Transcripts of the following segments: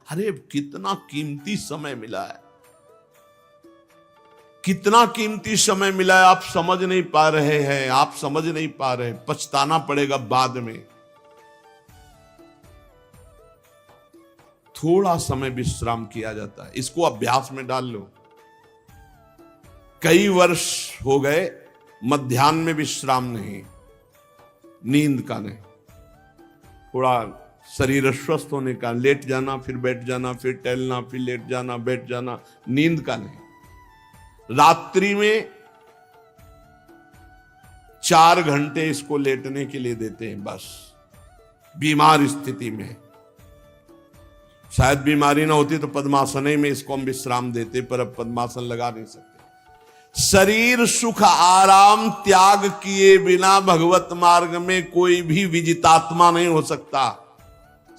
अरे कितना कीमती समय मिला है, कितना कीमती समय मिला है, आप समझ नहीं पा रहे हैं, आप समझ नहीं पा रहे, पछताना पड़ेगा बाद में। थोड़ा समय विश्राम किया जाता है, इसको अभ्यास में डाल लो। कई वर्ष हो गए मध्याह्न में विश्राम नहीं, नींद का नहीं, थोड़ा शरीर स्वस्थ होने का, लेट जाना फिर बैठ जाना, फिर टहलना, फिर लेट जाना बैठ जाना, नींद का नहीं। रात्रि में 4 घंटे इसको लेटने के लिए देते हैं बस, बीमार स्थिति में। शायद बीमारी ना होती तो पद्मासन में इसको हम विश्राम देते, पर अब पद्मासन लगा नहीं सकते। शरीर सुख आराम त्याग किए बिना भगवत मार्ग में कोई भी विजितात्मा नहीं हो सकता।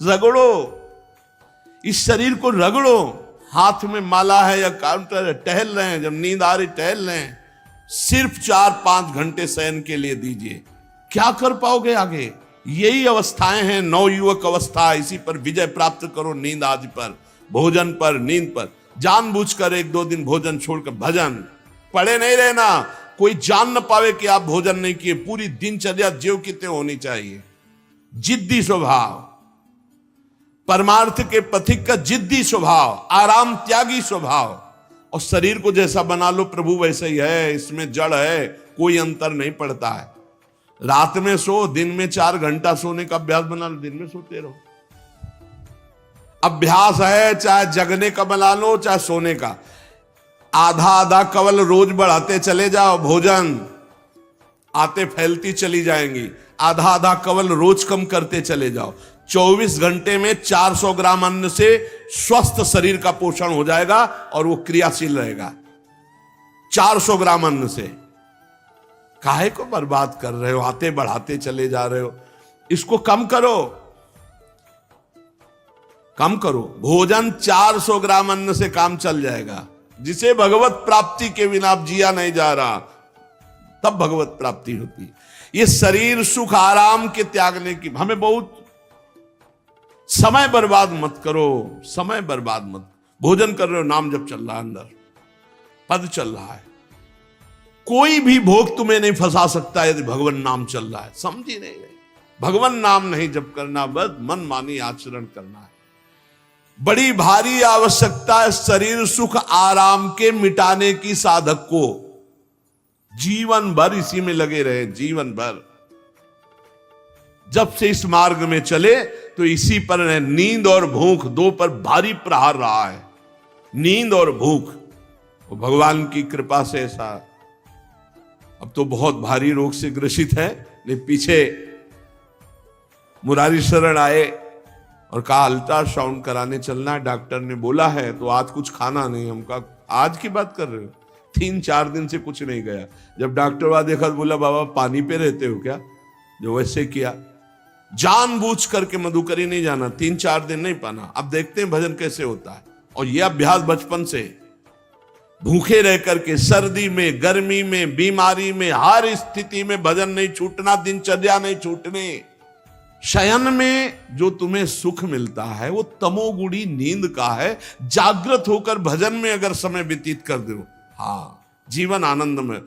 रगड़ो, इस शरीर को रगड़ो, हाथ में माला है या काउंटर है, टहल रहे हैं, जब नींद आ रही टहल रहे हैं, सिर्फ 4-5 घंटे शयन के लिए दीजिए। क्या कर पाओगे आगे? यही अवस्थाएं हैं, नवयुवक अवस्था। इसी पर विजय प्राप्त करो, नींद आदि पर, भोजन पर, नींद पर। जानबूझकर 1-2 दिन भोजन छोड़कर भजन पड़े नहीं रहना, कोई जान न पावे कि आप भोजन नहीं किए। पूरी दिनचर्या ज्यों की त्यों होनी चाहिए। जिद्दी स्वभाव, परमार्थ के पथिक का जिद्दी स्वभाव, आराम त्यागी स्वभाव। और शरीर को जैसा बना लो प्रभु वैसे ही है, इसमें जड़ है, कोई अंतर नहीं पड़ता है। रात में सो, दिन में 4 घंटा सोने का अभ्यास बना लो, दिन में सोते रहो। अभ्यास है, चाहे जगने का बना लो चाहे सोने का। आधा कवल रोज बढ़ाते चले जाओ, भोजन आते फैलती चली जाएंगी। आधा कवल रोज कम करते चले जाओ। 24 घंटे में 400 ग्राम अन्न से स्वस्थ शरीर का पोषण हो जाएगा और वो क्रियाशील रहेगा। 400 ग्राम अन्न से काहे को बर्बाद कर रहे हो? आते बढ़ाते चले जा रहे हो। इसको कम करो, कम करो। भोजन 400 ग्राम अन्न से काम चल जाएगा। जिसे भगवत प्राप्ति के बिना आप जिया नहीं जा रहा, तब भगवत प्राप्ति होती। ये शरीर सुख आराम के त्यागने की, हमें बहुत समय बर्बाद मत करो, समय बर्बाद मत। भोजन कर रहे हो, नाम जब चल रहा है, अंदर पद चल रहा है, कोई भी भोग तुम्हें नहीं फंसा सकता यदि भगवान नाम चल रहा है। समझी नहीं गए? भगवान नाम नहीं जप करना, बस मन मानी आचरण करना है। बड़ी भारी आवश्यकता है शरीर सुख आराम के मिटाने की साधक को। जीवन भर इसी में लगे रहे, जीवन भर। जब से इस मार्ग में चले तो इसी पर है। नींद और भूख, 2 पर भारी प्रहार रहा है, नींद और भूख। वो भगवान की कृपा से ऐसा, अब तो बहुत भारी रोग से ग्रसित है। लेकिन पीछे मुरारी शरण आए और कहा अल्ट्रासाउंड कराने चलना है, डॉक्टर ने बोला है, तो आज कुछ खाना नहीं। हम कहा आज की बात कर रहे हो? 3-4 दिन से कुछ नहीं गया। जब डॉक्टर वहां देखा तो बोला बाबा पानी पे रहते हो क्या? जो वैसे किया, जानबूझ करके मधुकरी नहीं जाना, 3-4 दिन नहीं पाना। अब देखते हैं भजन कैसे होता है। और यह अभ्यास बचपन से, भूखे रह करके, सर्दी में, गर्मी में, बीमारी में, हर स्थिति में भजन नहीं छूटना, दिनचर्या नहीं छूटने। शयन में जो तुम्हें सुख मिलता है वो तमोगुणी नींद का है। जागृत होकर भजन में अगर समय व्यतीत कर दो, हाँ, जीवन आनंद में।